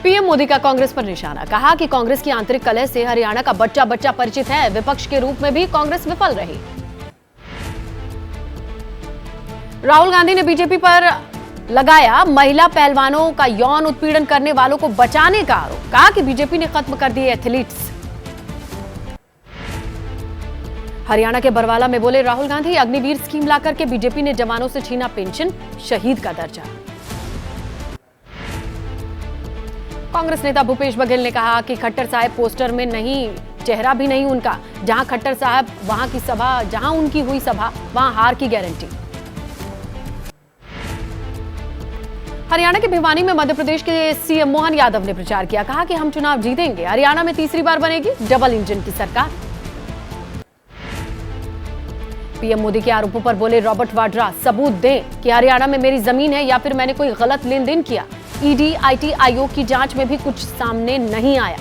PM Modi का कांग्रेस पर निशाना, कहा कि कांग्रेस की आंतरिक कलह से हरियाणा का बच्चा बच्चा परिचित है। विपक्ष के रूप में भी कांग्रेस विफल रही। राहुल गांधी ने बीजेपी पर लगाया महिला पहलवानों का यौन उत्पीड़न करने वालों को बचाने का आरोप, कहा कि बीजेपी ने खत्म कर दिए एथलीट्स। हरियाणा के बरवाला में बोले राहुल गांधी, अग्निवीर स्कीम लाकर के बीजेपी ने जवानों से छीना पेंशन, शहीद का दर्जा। कांग्रेस नेता भूपेश बघेल ने कहा कि खट्टर साहब पोस्टर में नहीं, चेहरा भी नहीं उनका। जहां खट्टर साहब वहां की सभा, जहां उनकी हुई सभा वहां हार की गारंटी। हरियाणा के भिवानी में मध्य प्रदेश के सीएम मोहन यादव ने प्रचार किया, कहा कि हम चुनाव जीतेंगे, हरियाणा में तीसरी बार बनेगी डबल इंजन की सरकार। पीएम मोदी के आरोपों पर बोले रॉबर्ट वाड्रा, सबूत दें कि हरियाणा में मेरी जमीन है या फिर मैंने कोई गलत लेन देन किया। ईडी आईटी आयोग की जांच में भी कुछ सामने नहीं आया।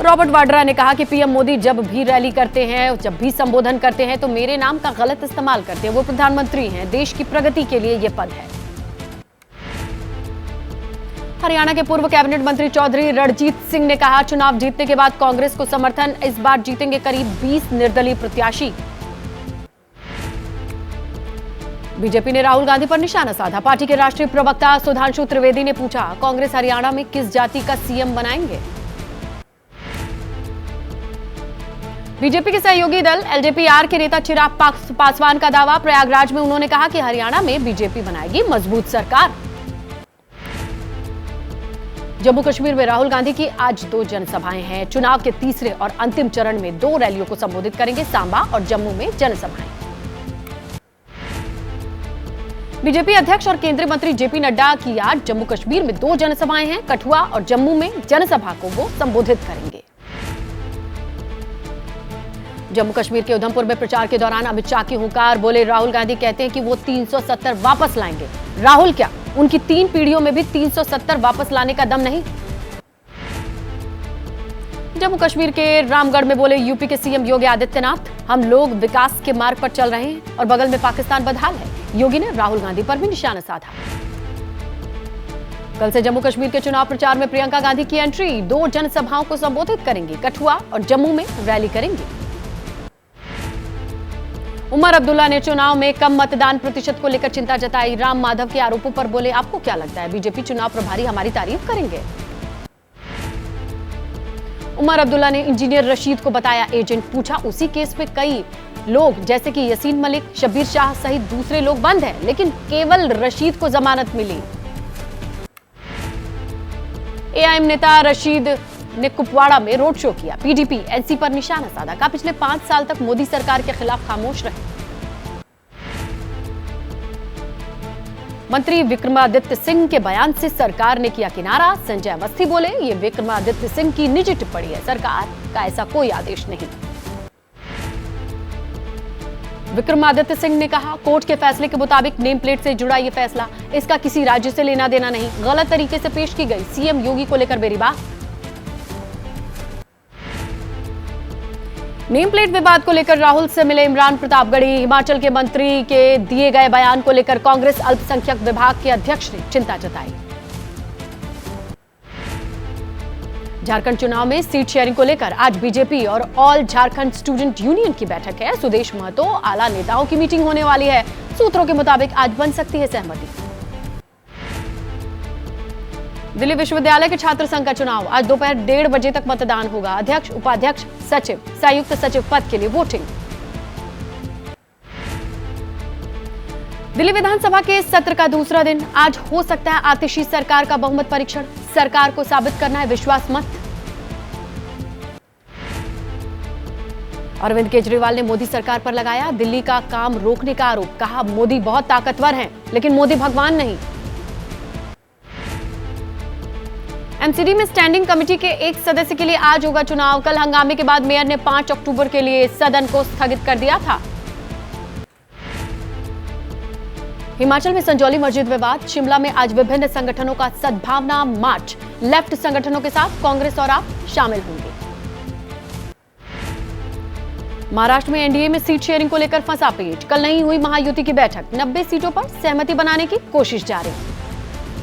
रॉबर्ट वाड्रा ने कहा कि पीएम मोदी जब भी रैली करते हैं, जब भी संबोधन करते हैं तो मेरे नाम का गलत इस्तेमाल करते हैं। वो प्रधानमंत्री हैं, देश की प्रगति के लिए यह पद है। हरियाणा के पूर्व कैबिनेट मंत्री चौधरी रणजीत सिंह ने कहा, चुनाव जीतने के बाद कांग्रेस को समर्थन, इस बार जीतेंगे करीब 20 निर्दलीय प्रत्याशी। बीजेपी ने राहुल गांधी पर निशाना साधा। पार्टी के राष्ट्रीय प्रवक्ता सुधांशु त्रिवेदी ने पूछा, कांग्रेस हरियाणा में किस जाति का सीएम बनाएंगे। बीजेपी के सहयोगी दल एलजेपी-आर के नेता चिराग पासवान का दावा, प्रयागराज में उन्होंने कहा कि हरियाणा में बीजेपी बनाएगी मजबूत सरकार। जम्मू कश्मीर में राहुल गांधी की आज 2 जनसभाएं हैं। चुनाव के तीसरे और अंतिम चरण में 2 रैलियों को संबोधित करेंगे। सांबा और जम्मू में जनसभाएं। बीजेपी अध्यक्ष और केंद्रीय मंत्री जेपी नड्डा की आज जम्मू कश्मीर में 2 जनसभाएं हैं। कठुआ और जम्मू में जनसभा को वो संबोधित करेंगे। जम्मू कश्मीर के उधमपुर में प्रचार के दौरान अमित शाह की हुंकार, बोले राहुल गांधी कहते हैं कि वो 370 वापस लाएंगे। राहुल क्या, उनकी 3 पीढ़ियों में भी 370 वापस लाने का दम नहीं। जम्मू कश्मीर के रामगढ़ में बोले यूपी के सीएम योगी आदित्यनाथ, हम लोग विकास के मार्ग पर चल रहे हैं और बगल में पाकिस्तान बदहाल है। योगी ने राहुल गांधी पर भी निशाना साधा। कल से जम्मू कश्मीर के चुनाव प्रचार में प्रियंका गांधी की एंट्री, 2 जनसभाओं को संबोधित करेंगी। कठुआ और जम्मू में रैली करेंगी। उमर अब्दुल्ला ने चुनाव में कम मतदान प्रतिशत को लेकर चिंता जताई। राम माधव के आरोपों पर बोले, आपको क्या लगता है बीजेपी चुनाव प्रभारी हमारी तारीफ करेंगे। उमर अब्दुल्ला ने इंजीनियर रशीद को बताया एजेंट, पूछा उसी केस में कई लोग जैसे कि यसीन मलिक, शब्बीर शाह सहित दूसरे लोग बंद हैं, लेकिन केवल रशीद को जमानत मिली। एआईएम नेता रशीद ने कुपवाड़ा में रोड शो किया। पीडीपी एनसी पर निशाना साधा, कहा पिछले 5 साल तक मोदी सरकार के खिलाफ खामोश रहे। मंत्री विक्रमादित्य सिंह के बयान से सरकार ने किया किनारा। संजय अवस्थी बोले, ये विक्रमादित्य सिंह की निजी टिप्पणी है, सरकार का ऐसा कोई आदेश नहीं। विक्रमादित्य सिंह ने कहा, कोर्ट के फैसले के मुताबिक नेम प्लेट से जुड़ा ये फैसला, इसका किसी राज्य से लेना देना नहीं, गलत तरीके से पेश की गई। सीएम योगी को लेकर मेरी बात। नेम प्लेट विवाद को लेकर राहुल से मिले इमरान प्रतापगढ़ी। हिमाचल के मंत्री के दिए गए बयान को लेकर कांग्रेस अल्पसंख्यक विभाग के अध्यक्ष ने चिंता जताई। झारखंड चुनाव में सीट शेयरिंग को लेकर आज बीजेपी और ऑल झारखंड स्टूडेंट यूनियन की बैठक है। सुदेश महतो आला नेताओं की मीटिंग होने वाली है। सूत्रों के मुताबिक आज बन सकती है सहमति। दिल्ली विश्वविद्यालय के छात्र संघ का चुनाव, आज दोपहर 1:30 बजे तक मतदान होगा। अध्यक्ष, उपाध्यक्ष, सचिव, संयुक्त सचिव पद के लिए वोटिंग। दिल्ली विधानसभा के सत्र का दूसरा दिन, आज हो सकता है आतिशी सरकार का बहुमत परीक्षण। सरकार को साबित करना है विश्वास मत। अरविंद केजरीवाल ने मोदी सरकार पर लगाया दिल्ली का काम रोकने का आरोप, कहा मोदी बहुत ताकतवर हैं, लेकिन मोदी भगवान नहीं। एमसीडी में स्टैंडिंग कमेटी के एक सदस्य के लिए आज होगा चुनाव। कल हंगामे के बाद मेयर ने 5 अक्टूबर के लिए सदन को स्थगित कर दिया था। हिमाचल में संजौली मस्जिद विवाद, शिमला में आज विभिन्न संगठनों का सद्भावना मार्च। लेफ्ट संगठनों के साथ कांग्रेस और आप शामिल होंगे। महाराष्ट्र में एनडीए में सीट शेयरिंग को लेकर फंसा पेच। कल नहीं हुई महायुति की बैठक, 90 सीटों पर सहमति बनाने की कोशिश जारी।